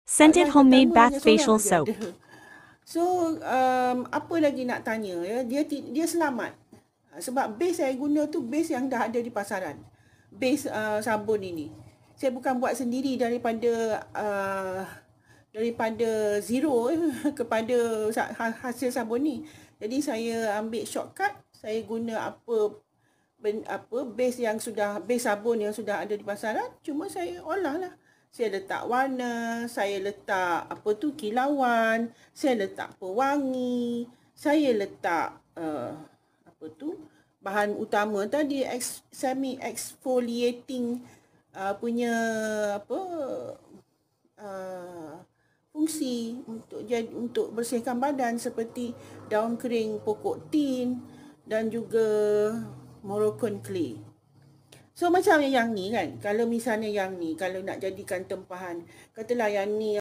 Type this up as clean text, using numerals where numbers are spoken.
Scented Yang homemade pertama bath hanya seorang facial aja soap. ada. So apa lagi nak tanya ya, dia selamat. Sebab base saya guna tu base yang dah ada di pasaran. Base sabun ini. Saya bukan buat sendiri daripada zero kepada hasil sabun ni. Jadi saya ambil shortcut, saya guna base sabun yang sudah ada di pasaran, cuma saya olah lah. Saya letak warna, saya letak kilauan, saya letak pewangi, saya letak bahan utama tadi semi exfoliating punya fungsi untuk bersihkan badan seperti daun kering pokok tin dan juga Moroccan clay. So macam yang ni kan, kalau misalnya yang ni kalau nak jadikan tempahan, katalah yang ni